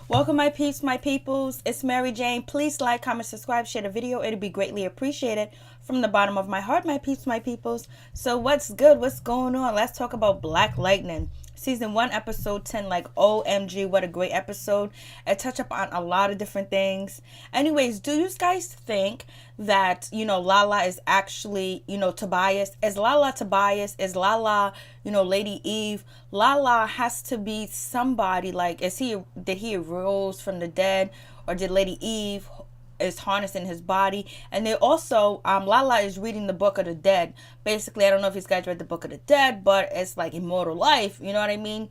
Welcome, my peeps, my peoples. It's Mary Jane. Please like, comment, subscribe, share the video. It'd be greatly appreciated from the bottom of my heart, my peeps, my peoples. So what's good? What's going on? Let's talk about Black Lightning. Season 1, episode 10. Like, OMG, what a great episode. It touched up on a lot of different things. Anyways, do you guys think that, Lala is actually, Tobias? Is Lala Tobias? Is Lala, Lady Eve? Lala has to be somebody. Like, did he arose from the dead? Or did Lady Eve is harnessing his body? And they also Lala is reading the Book of the Dead. Basically, I don't know if you guys read the Book of the Dead, but it's like immortal life, you know what I mean,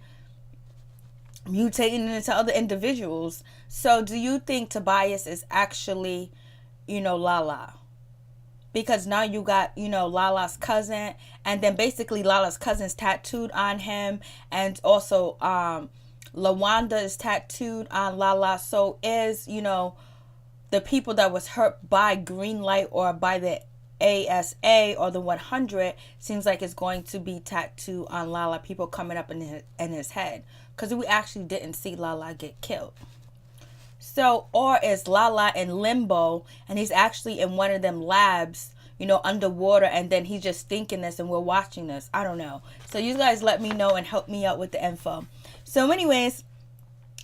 mutating into other individuals. So do you think Tobias is actually, Lala? Because now you got, Lala's cousin, and then basically Lala's cousin's tattooed on him, and also Lawanda is tattooed on Lala. So is, the people that was hurt by green light or by the ASA or the 100 seems like it's going to be tattooed on Lala, people coming up in his head, because we actually didn't see Lala get killed. So, or is Lala in limbo and he's actually in one of them labs, underwater, and then he's just thinking this and we're watching this? I don't know. So you guys let me know and help me out with the info. So anyways,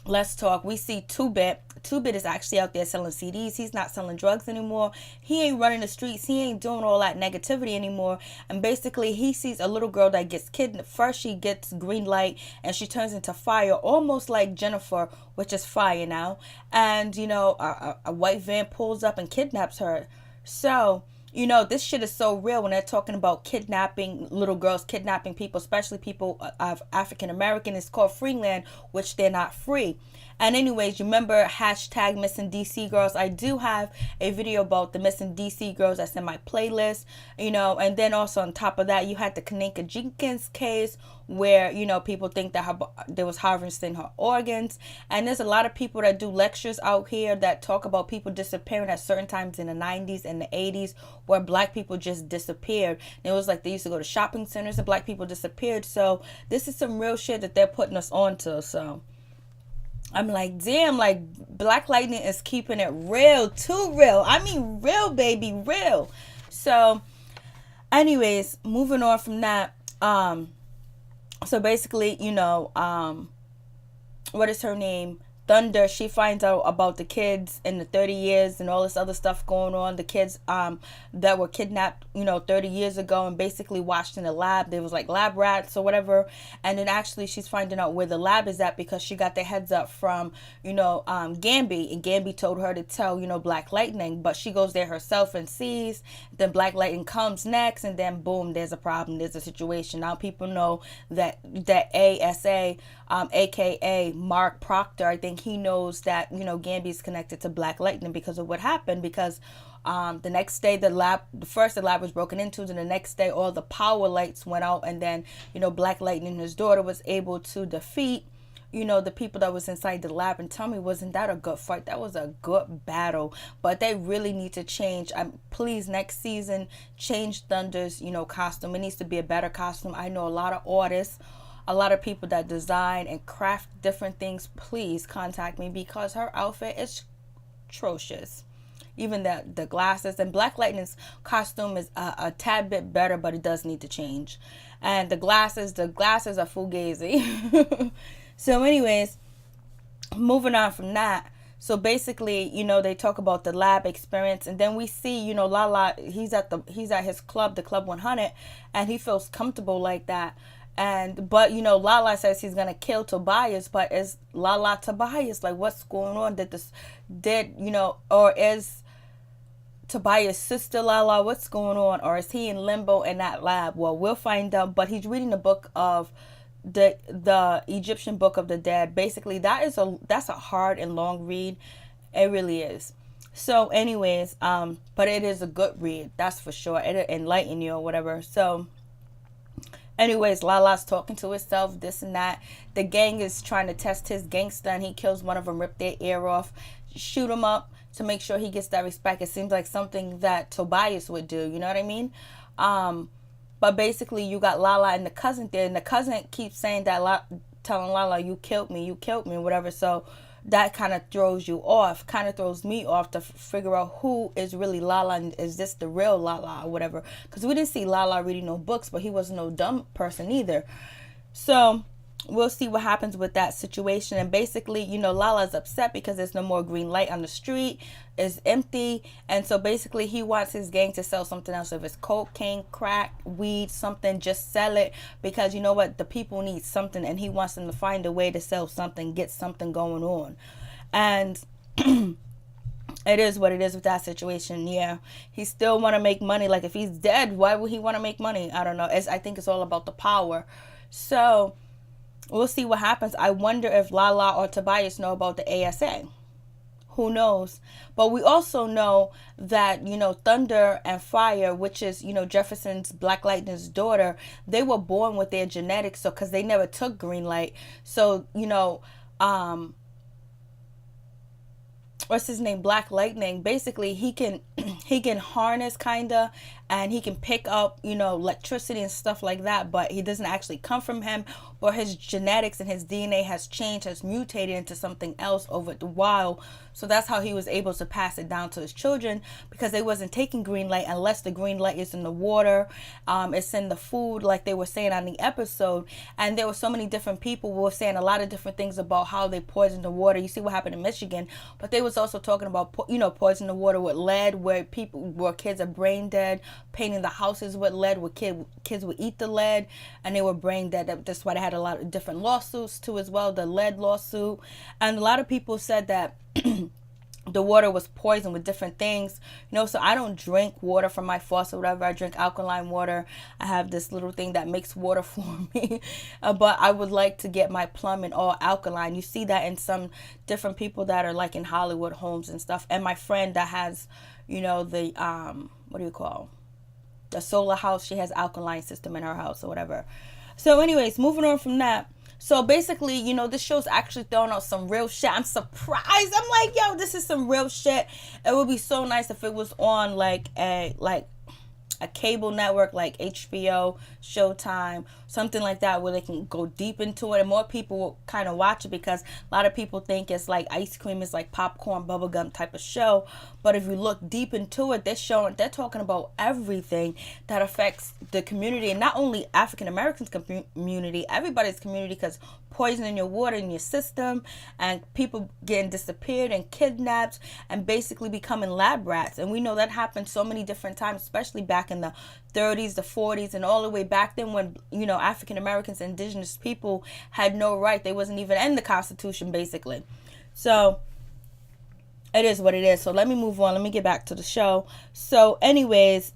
let's talk. We see Two-Bit. Two-Bit is actually out there selling CDs. He's not selling drugs anymore. He ain't running the streets. He ain't doing all that negativity anymore. And basically, he sees a little girl that gets kidnapped. First, she gets green light and she turns into fire, almost like Jennifer, which is fire now. And, a white van pulls up and kidnaps her. So, this shit is so real when they're talking about kidnapping little girls, kidnapping people, especially people of African American. It's called Freeland, which they're not free. And anyways, you remember hashtag missing DC girls? I do have a video about the missing DC girls that's in my playlist, and then also on top of that, you had the Kaninka Jenkins case where, people think that they was harvesting her organs. And there's a lot of people that do lectures out here that talk about people disappearing at certain times in the 90s and the 80s where black people just disappeared. And it was like they used to go to shopping centers and black people disappeared. So this is some real shit that they're putting us on to. So I'm like, damn, like Black Lightning is keeping it real, too real. I mean, real, baby, real. So anyways, moving on from that, so basically, what is her name? Thunder, she finds out about the kids in the 30 years and all this other stuff going on. The kids that were kidnapped, 30 years ago and basically watched in the lab. They was like lab rats or whatever. And then actually she's finding out where the lab is at because she got the heads up from, Gambi. And Gambi told her to tell, Black Lightning. But she goes there herself and sees. Then Black Lightning comes next. And then boom, there's a problem. There's a situation. Now people know that ASA, aka Mark Proctor, I think he knows that, Gambi is connected to Black Lightning because of what happened. Because the next day the lab was broken into, and the next day all the power lights went out, and then, Black Lightning and his daughter was able to defeat, the people that was inside the lab. And tell me, wasn't that a good fight? That was a good battle. But they really need to change. Please, next season, change Thunder's, costume. It needs to be a better costume. I know a lot of artists, a lot of people that design and craft different things. Please contact me because her outfit is atrocious. Even the glasses, and Black Lightning's costume is a tad bit better, but it does need to change. And the glasses are fugazi. So anyways, moving on from that. So basically, they talk about the lab experience, and then we see, Lala, he's at his club, the Club 100, and he feels comfortable like that. But Lala says he's gonna kill Tobias, but is Lala Tobias? Like, what's going on? Or is Tobias' sister Lala? What's going on? Or is he in limbo in that lab? Well, we'll find out. But he's reading the book of the Egyptian Book of the Dead. Basically, that's a hard and long read. It really is. So anyways, but it is a good read, that's for sure. It'll enlighten you or whatever. So anyways, Lala's talking to herself, this and that. The gang is trying to test his gangster, and he kills one of them, rip their ear off, shoot him up to make sure he gets that respect. It seems like something that Tobias would do, you know what I mean? But basically, you got Lala and the cousin there, and the cousin keeps saying that, telling Lala, you killed me, whatever. So that kind of throws you off, kind of throws me off to figure out who is really Lala and is this the real Lala or whatever. Because we didn't see Lala reading no books, but he wasn't no dumb person either. So we'll see what happens with that situation. And basically, Lala's upset because there's no more green light on the street. It's empty. And so basically he wants his gang to sell something else. If it's cocaine, crack, weed, something, just sell it. Because you know what? The people need something, and he wants them to find a way to sell something, get something going on. And it is what it is with that situation. Yeah, he still want to make money. Like, if he's dead, why would he want to make money? I don't know. I think it's all about the power. So we'll see what happens. I wonder if Lala or Tobias know about the ASA. Who knows? But we also know that, Thunder and Fire, which is, Jefferson's Black Lightning's daughter, they were born with their genetics. So, because they never took green light. So, what's his name, Black Lightning, basically he can harness kinda, and he can pick up electricity and stuff like that, but he doesn't actually come from him. But his genetics and his DNA has changed, has mutated into something else over the while. So that's how he was able to pass it down to his children, because they wasn't taking green light unless the green light is in the water, it's in the food, like they were saying on the episode. And there were so many different people who were saying a lot of different things about how they poisoned the water. You see what happened in Michigan, but they was also talking about poisoning the water with lead, where kids are brain dead, painting the houses with lead, where kids would eat the lead and they were brain dead. That's why they had a lot of different lawsuits too as well, the lead lawsuit. And a lot of people said that the water was poisoned with different things. So I don't drink water from my faucet or whatever. I drink alkaline water. I have this little thing that makes water for me. But I would like to get my plumbing all alkaline. You see that in some different people that are like in Hollywood homes and stuff. And my friend that has, the, what do you call, the solar house, she has alkaline system in her house or whatever. So anyways, moving on from that. So basically, this show's actually throwing out some real shit. I'm surprised. I'm like, yo, this is some real shit. It would be so nice if it was on like a cable network like HBO, Showtime, something like that, where they can go deep into it and more people will kind of watch it, because a lot of people think it's like ice cream, is like popcorn, bubblegum type of show. But if you look deep into it, they're talking about everything that affects the community, and not only African Americans community, everybody's community, because poisoning your water in your system, and people getting disappeared and kidnapped and basically becoming lab rats. And we know that happened so many different times, especially back in the 30s, the 40s, and all the way back then when, African Americans, indigenous people had no right. They wasn't even in the Constitution, basically. So it is what it is. So let me move on. Let me get back to the show. So anyways,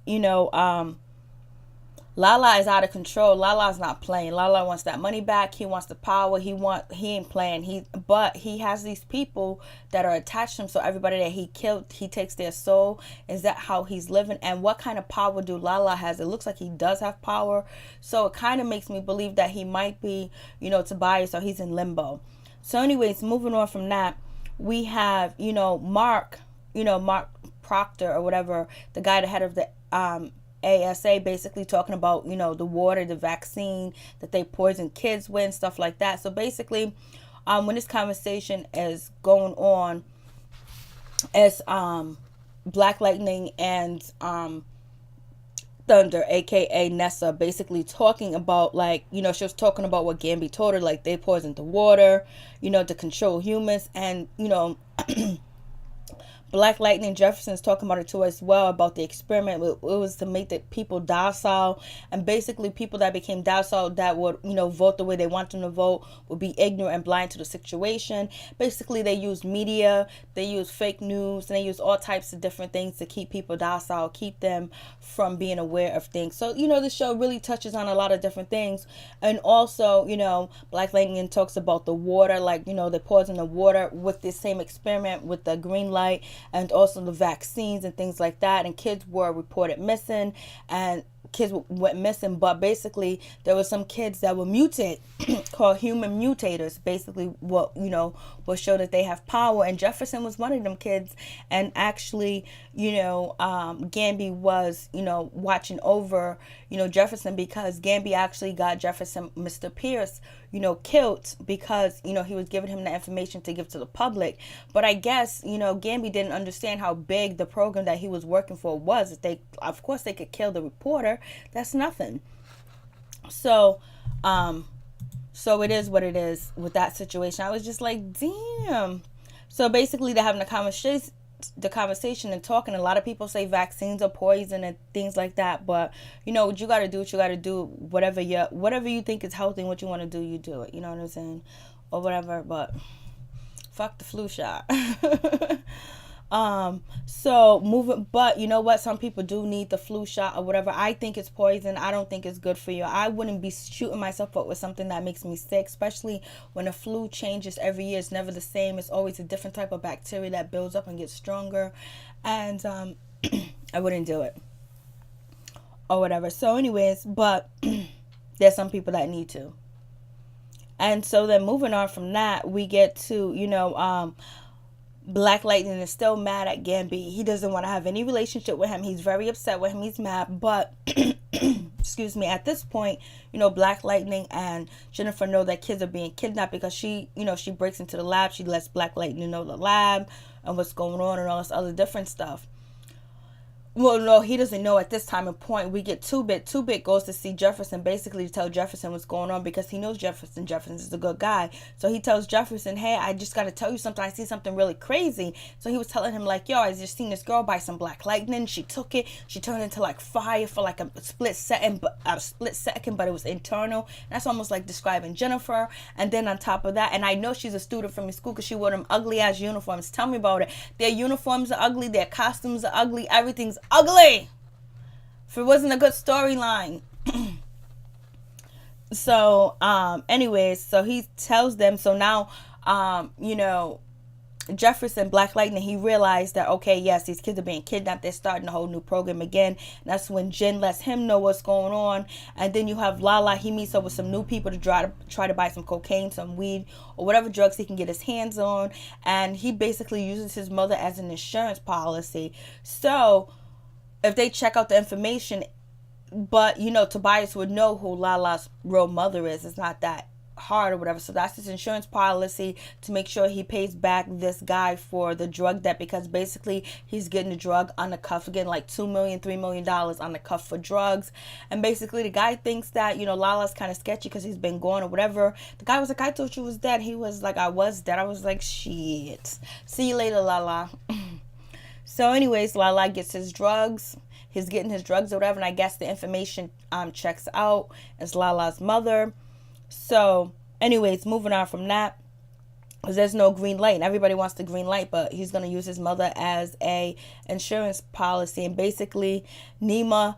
Lala is out of control. Lala's not playing. Lala wants that money back. He wants the power. He ain't playing. But he has these people that are attached to him. So everybody that he killed, he takes their soul. Is that how he's living? And what kind of power do Lala has? It looks like he does have power. So it kind of makes me believe that he might be, Tobias, or he's in limbo. So anyways, moving on from that, we have, Mark Proctor or whatever, the guy, the head of the ASA, basically talking about, the water, the vaccine that they poison kids with and stuff like that. So basically, when this conversation is going on, as Black Lightning and Thunder, aka Nessa, basically talking about, like, she was talking about what Gambi told her, like they poisoned the water, to control humans. And Black Lightning Jefferson's talking about it too as well, about the experiment. It was to make the people docile, and basically people that became docile, that would, vote the way they want them to vote, would be ignorant and blind to the situation. Basically, they use media, they use fake news, and they use all types of different things to keep people docile, keep them from being aware of things. So, the show really touches on a lot of different things. And also, Black Lightning talks about the water, like, they poison the water with this same experiment with the green light, and also the vaccines and things like that. And kids were reported missing, and kids went missing, but basically there were some kids that were mutated called human mutators, basically what will show that they have power. And Jefferson was one of them kids, and actually Gambi was watching over Jefferson, because Gambi actually got Jefferson Mr. Pierce killed because, he was giving him the information to give to the public. But I guess, Gambi didn't understand how big the program that he was working for was. Of course they could kill the reporter. That's nothing. So, so it is what it is with that situation. I was just like, damn. So basically they're having the conversation and talking. A lot of people say vaccines are poison and things like that, but what you got to do, whatever you think is healthy and what you want to do, you do it, you know what I'm saying, or whatever. But fuck the flu shot. So moving, but you know what, some people do need the flu shot or whatever. I think it's poison. I don't think it's good for you. I wouldn't be shooting myself up with something that makes me sick, especially when the flu changes every year. It's never the same. It's always a different type of bacteria that builds up and gets stronger, and I wouldn't do it or whatever. So anyways, but there's some people that need to. And so then moving on from that, we get to Black Lightning is still mad at Gambi. He doesn't want to have any relationship with him. He's very upset with him. He's mad. But, excuse me, at this point, Black Lightning and Jennifer know that kids are being kidnapped because she breaks into the lab. She lets Black Lightning know the lab and what's going on and all this other different stuff. Well, no, he doesn't know at this time and point. We get 2-Bit. 2-Bit goes to see Jefferson, basically to tell Jefferson what's going on because he knows Jefferson. Jefferson is a good guy. So he tells Jefferson, hey, I just got to tell you something. I see something really crazy. So he was telling him like, yo, I just seen this girl buy some Black Lightning. She took it. She turned into like fire for like a split second, but it was internal. And that's almost like describing Jennifer. And then on top of that, and I know she's a student from his school because she wore them ugly ass uniforms. Tell me about it. Their uniforms are ugly. Their costumes are ugly. Everything's ugly. If it wasn't a good storyline. So anyways, so he tells them, so now Jefferson, Black Lightning, he realized that, okay, yes, these kids are being kidnapped. They're starting a whole new program again. And that's when Jen lets him know what's going on. And then you have Lala. He meets up with some new people to try to buy some cocaine, some weed, or whatever drugs he can get his hands on. And he basically uses his mother as an insurance policy. So if they check out the information, but Tobias would know who Lala's real mother is. It's not that hard or whatever. So that's his insurance policy to make sure he pays back this guy for the drug debt, because basically he's getting the drug on the cuff, getting like $2 million, $3 million on the cuff for drugs. And basically the guy thinks that Lala's kind of sketchy because he's been gone or whatever. The guy was like, I thought you was dead. He was like, I was dead. I was like, shit, see you later, Lala. So anyways, Lala gets his drugs. He's getting his drugs or whatever, and I guess the information checks out as Lala's mother. So anyways, moving on from that, because there's no green light and everybody wants the green light, but he's going to use his mother as a insurance policy. And basically Nima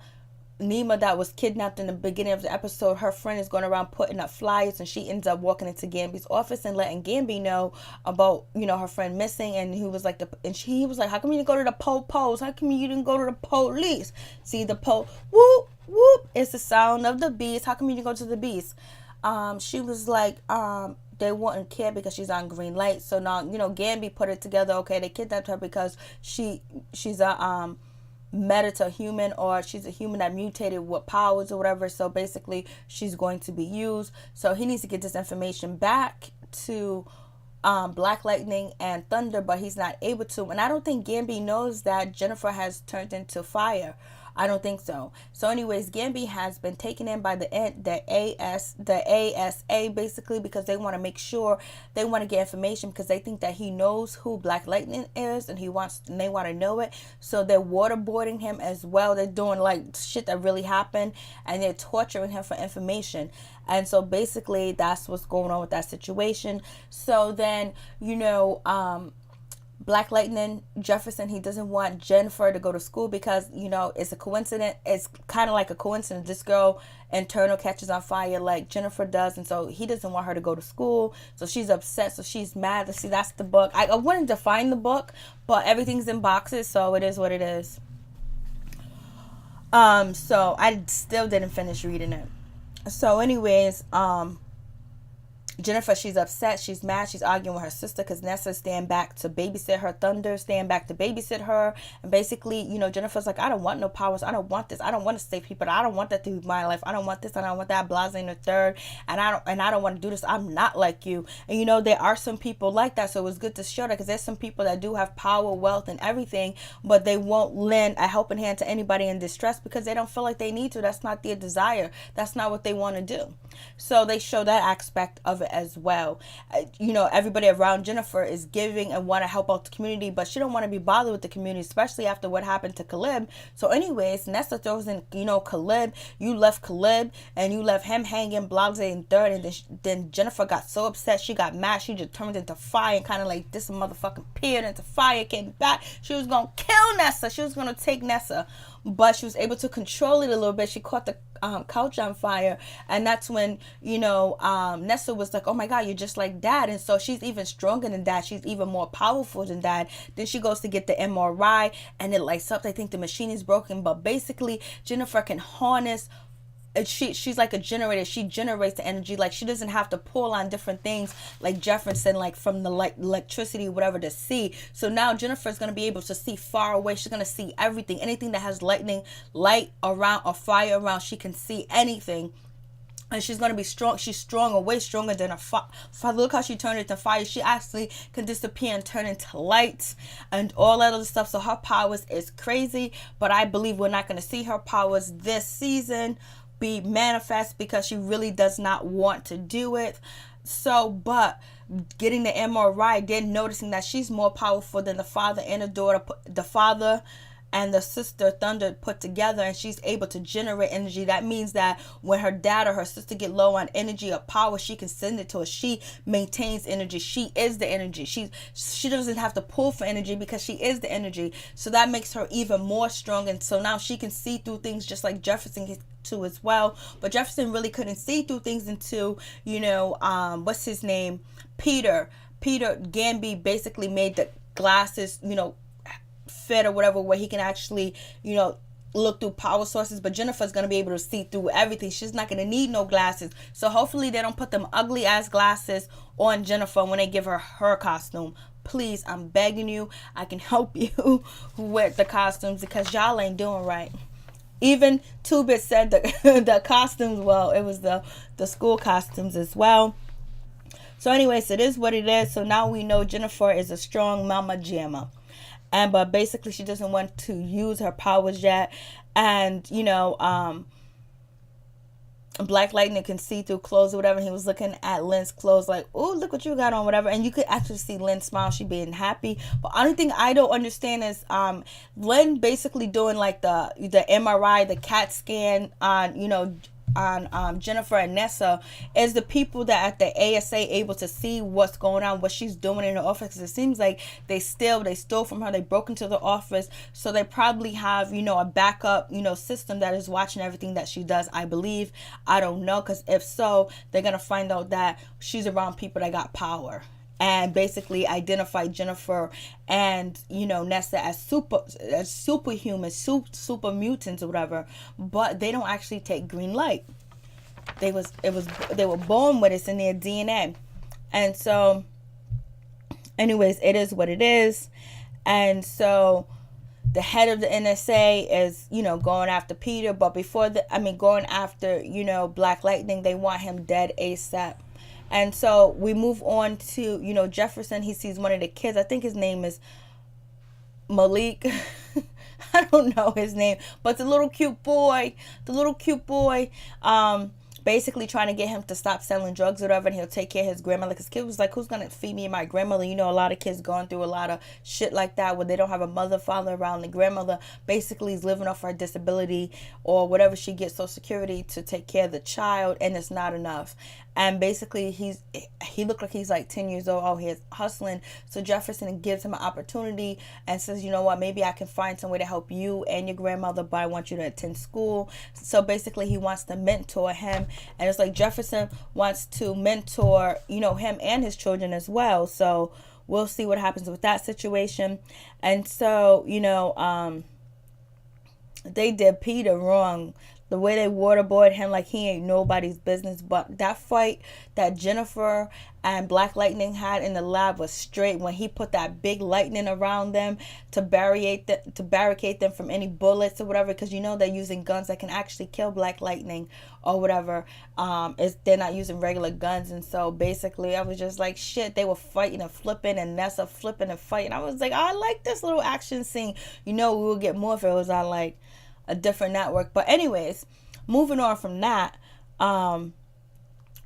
that was kidnapped in the beginning of the episode, her friend is going around putting up flyers, and she ends up walking into Gambi's office and letting Gambi know about her friend missing. And he was like, he was like, how come you didn't go to the po-pos? How come you didn't go to the police? See, the whoop whoop, it's the sound of the beast. How come you didn't go to the beast? She was like, they wouldn't care because she's on green light. So now, Gambi put it together. Okay, they kidnapped her because she's a meta-human, or she's a human that mutated with powers or whatever. So basically she's going to be used. So he needs to get this information back to Black Lightning and Thunder, but he's not able to. And I don't think Gambi knows that Jennifer has turned into fire. I don't think so. So anyways, Gambi has been taken in by the ASA basically, because they want to make sure, they want to get information because they think that he knows who Black Lightning is, and they want to know it. So they're waterboarding him as well. They're doing like shit that really happened, and they're torturing him for information. And so basically that's what's going on with that situation. So then, Black Lightning, Jefferson, he doesn't want Jennifer to go to school because, it's a coincidence. It's kind of like a coincidence. This girl internal catches on fire like Jennifer does. And so he doesn't want her to go to school. So she's upset. So she's mad. See, that's the book. I wanted to find the book, but everything's in boxes. So it is what it is. So I still didn't finish reading it. So anyways, Jennifer, she's upset, she's mad, she's arguing with her sister because Nessa stand back to babysit her. Thunder stand back to babysit her. And basically, Jennifer's like, I don't want no powers. I don't want this. I don't want to save people. I don't want that to be my life. I don't want this. I don't want that. Blase in the third. And I don't want to do this. I'm not like you. And there are some people like that. So it was good to show that, because there's some people that do have power, wealth, and everything, but they won't lend a helping hand to anybody in distress because they don't feel like they need to. That's not their desire. That's not what they want to do. So they show that aspect of it as well. Everybody around Jennifer is giving and want to help out the community, but she don't want to be bothered with the community, especially after what happened to Caleb. So anyways, Nessa throws in, Caleb. You left Caleb and you left him hanging, Blase in third, and then Jennifer got so upset, she got mad, she just turned into fire and kind of like this motherfucking peered into fire, came back. She was gonna kill Nessa. She was gonna take Nessa, but she was able to control it a little bit. She caught the couch on fire, and that's when Nessa was like, oh my god, you're just like dad. And so she's even stronger than dad, she's even more powerful than dad. Then she goes to get the MRI and it lights up. They think the machine is broken, but basically Jennifer can harness, she's like a generator. She generates the energy. Like, she doesn't have to pull on different things like Jefferson, like from the electricity, whatever, to see. So now Jennifer's going to be able to see far away. She's going to see everything. Anything that has light around or fire around, she can see anything. And she's going to be strong. She's stronger, way stronger than her father. Look how she turned into fire. She actually can disappear and turn into light and all that other stuff. So her powers is crazy. But I believe we're not going to see her powers this season be manifest because she really does not want to do it. So, but getting the MRI, then noticing that she's more powerful than the father and the daughter, the father and the sister Thunder put together, and she's able to generate energy. That means that when her dad or her sister get low on energy or power, she can send it to her. She maintains energy. She is the energy. She doesn't have to pull for energy because she is the energy. So that makes her even more strong. And so now she can see through things just like Jefferson can too as well. But Jefferson really couldn't see through things until, what's his name? Peter Gamby basically made the glasses, fit or whatever, where he can actually, look through power sources. But Jennifer's going to be able to see through everything. She's not going to need no glasses. So hopefully they don't put them ugly ass glasses on Jennifer when they give her costume. Please, I'm begging you. I can help you with the costumes because y'all ain't doing right. Even 2-Bit said the costumes, well, it was the school costumes as well. So anyways, it is what it is. So now we know Jennifer is a strong mama jamma. But basically she doesn't want to use her powers yet. And, Black Lightning can see through clothes or whatever. He was looking at Lynn's clothes like, oh, look what you got on, whatever. And you could actually see Lynn smile. She being happy. But only thing I don't understand is Lynn basically doing like the MRI, the CAT scan on Jennifer and Nessa, is the people that at the ASA able to see what's going on, what she's doing in the office. It seems like they stole from her. They broke into the office, so they probably have a backup system that is watching everything that she does. I believe. I don't know, because if so, they're gonna find out that she's around people that got power. And basically identify Jennifer and Nessa as superhuman, super mutants or whatever, but they don't actually take green light. They were born with it in their DNA. And so anyways, it is what it is. And so the head of the NSA is going after Peter, but going after Black Lightning. They want him dead ASAP. And so we move on to, Jefferson. He sees one of the kids. I think his name is Malik. I don't know his name. But the little cute boy, basically trying to get him to stop selling drugs or whatever, and he'll take care of his grandmother. Because kid was like, who's going to feed me and my grandmother? A lot of kids going through a lot of shit like that where they don't have a mother, father around. The grandmother basically is living off her disability or whatever she gets, Social Security, to take care of the child, and it's not enough. And basically he looked like he's like 10 years old. Oh, he's hustling. So Jefferson gives him an opportunity and says, you know what, maybe I can find some way to help you and your grandmother, but I want you to attend school. So basically he wants to mentor him. And it's like Jefferson wants to mentor, him and his children as well. So we'll see what happens with that situation. And so, they did Peter wrong. the way they waterboard him like he ain't nobody's business. But that fight that Jennifer and Black Lightning had in the lab was straight when he put that big lightning around them to barricade them from any bullets or whatever, because you know they're using guns that can actually kill Black Lightning or whatever. They're not using regular guns. And so basically I was just like, shit, they were fighting and flipping, and Nessa flipping and fighting. I was like, I like this little action scene. You know, we will get more if it was on like a different network. But anyways, moving on from that,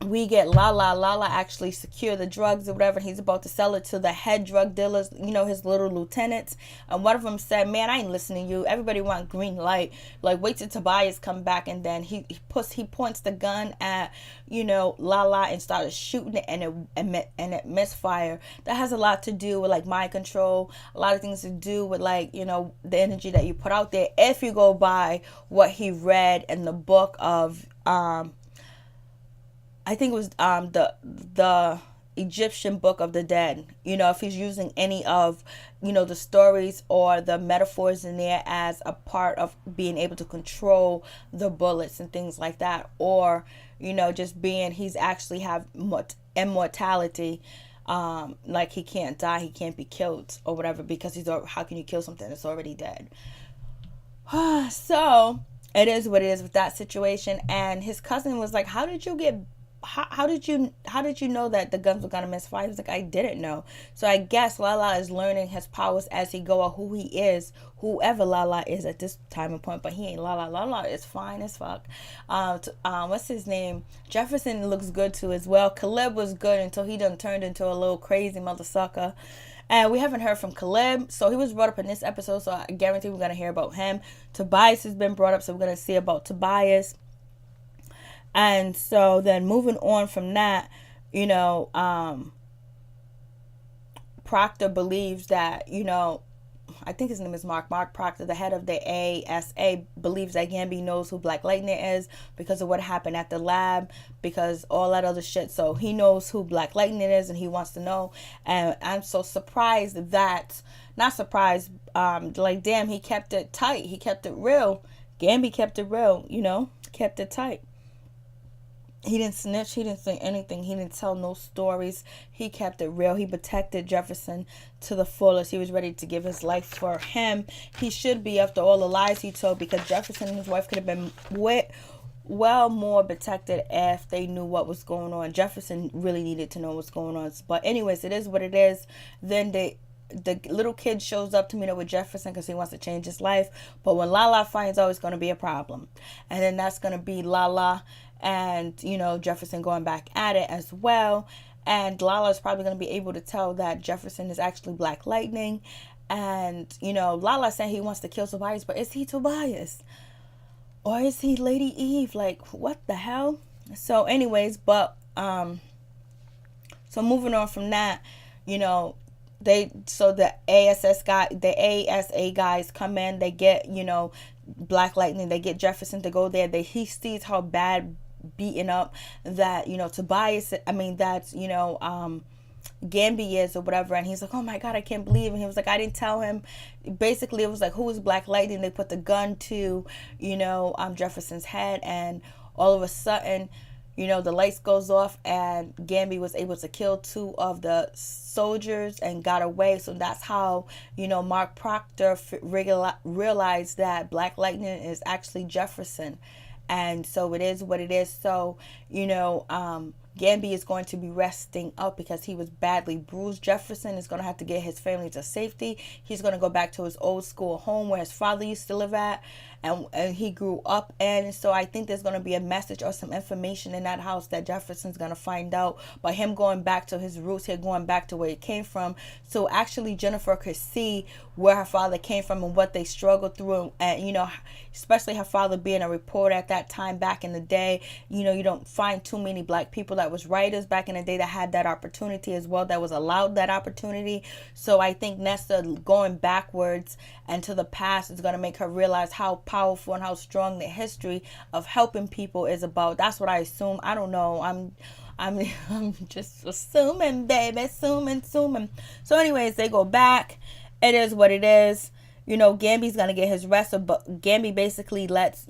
we get Lala actually secure the drugs or whatever. He's about to sell it to the head drug dealers, you know, his little lieutenants. And one of them said, man, I ain't listening to you. Everybody want green light. Like, wait till Tobias come back. And then he points the gun at, you know, Lala and started shooting it, and it misfire. That has a lot to do with like mind control, a lot of things to do with like, you know, the energy that you put out there. If you go by what he read in the book of I think it was the Egyptian Book of the Dead. You know, if he's using any of, you know, the stories or the metaphors in there as a part of being able to control the bullets and things like that, or, you know, just being he's actually have immortality, like he can't die, he can't be killed or whatever, because how can you kill something that's already dead? So it is what it is with that situation. And his cousin was like, how did you know that the guns were gonna misfire? He was like, I didn't know. So I guess Lala is learning his powers as he go, or who he is, whoever Lala is at this time and point. But he ain't Lala. Lala is fine as fuck. What's his name? Jefferson looks good too as well. Caleb was good until he done turned into a little crazy mother sucker. And we haven't heard from Caleb, so he was brought up in this episode, so I guarantee we're gonna hear about him. Tobias has been brought up, so we're gonna see about Tobias. And so then moving on from that, you know, Proctor believes that, you know, I think his name is Mark Proctor, the head of the ASA, believes that Gambi knows who Black Lightning is because of what happened at the lab, because all that other shit. So he knows who Black Lightning is and he wants to know. And I'm so surprised that, not surprised, like, damn, he kept it tight. He kept it real. Gambi kept it real, you know, kept it tight. He didn't snitch. He didn't say anything. He didn't tell no stories. He kept it real. He protected Jefferson to the fullest. He was ready to give his life for him. He should be, after all the lies he told, because Jefferson and his wife could have been well more protected if they knew what was going on. Jefferson really needed to know what's going on. But anyways, it is what it is. Then the little kid shows up to meet up with Jefferson because he wants to change his life. But when Lala finds out, it's going to be a problem. And then that's going to be Lala and, you know, Jefferson going back at it as well. And Lala is probably going to be able to tell that Jefferson is actually Black Lightning. And, you know, Lala saying he wants to kill Tobias, but is he Tobias? Or is he Lady Eve? Like, what the hell? So anyways, but, so moving on from that, you know, the ASA guys come in, they get, you know, Black Lightning, they get Jefferson to go there. He sees how bad beaten up that, you know, that's, you know, Gambi is or whatever, and he's like, oh my god, I can't believe it. And he was like, I didn't tell him. Basically, it was like, who is Black Lightning? They put the gun to, you know, Jefferson's head, and all of a sudden, you know, the lights goes off, and Gambi was able to kill 2 of the soldiers and got away. So that's how, you know, Mark Proctor realized that Black Lightning is actually Jefferson. And so it is what it is. So, you know, Gambi is going to be resting up because he was badly bruised. Jefferson is going to have to get his family to safety. He's going to go back to his old school home where his father used to live at, and he grew up in. So I think there's going to be a message or some information in that house that Jefferson's going to find out by him going back to his roots here, going back to where he came from. So actually Jennifer could see where her father came from and what they struggled through. And, you know, especially her father being a reporter at that time back in the day, you know, you don't find too many Black people that was writers back in the day that had that opportunity as well, that was allowed that opportunity. So I think Nessa going backwards and to the past is going to make her realize how powerful and how strong the history of helping people is about. That's what I assume. I don't know. I'm just assuming, baby. Assuming. So anyways, they go back. It is what it is. Gambi's gonna get his rest. So, but Gambi basically lets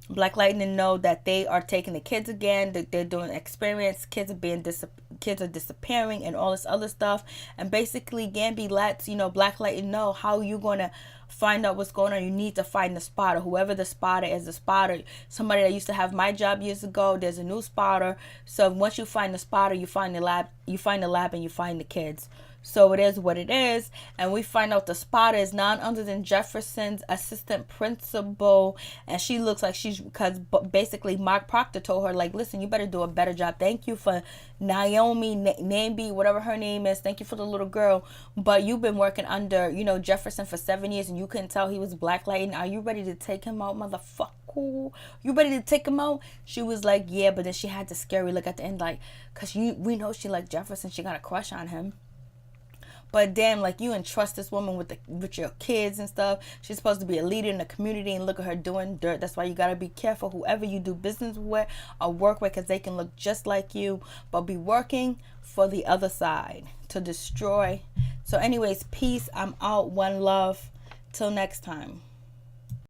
Black Lightning know that they are taking the kids again, that they're doing experiments, kids are disappearing and all this other stuff. And basically Gambi lets, Black Lightning know how you gonna find out what's going on. You need to find the spotter. Whoever the spotter is, the spotter, somebody that used to have my job years ago, there's a new spotter. So once you find the spotter, you find the lab and you find the kids. So it is what it is. And we find out the spotter is none other than Jefferson's assistant principal. And she looks like because basically Mark Proctor told her, like, listen, you better do a better job. Thank you for Naomi, Nambi, whatever her name is. Thank you for the little girl. But you've been working under, Jefferson for 7 years and you couldn't tell he was Black Lightning. Are you ready to take him out, motherfucker? You ready to take him out? She was like, yeah, but then she had the scary look at the end, like, because we know she like Jefferson. She got a crush on him. But damn, like, you entrust this woman with your kids and stuff. She's supposed to be a leader in the community, and look at her doing dirt. That's why you gotta be careful whoever you do business with or work with, because they can look just like you, but be working for the other side to destroy. So anyways, peace. I'm out. One love. Till next time.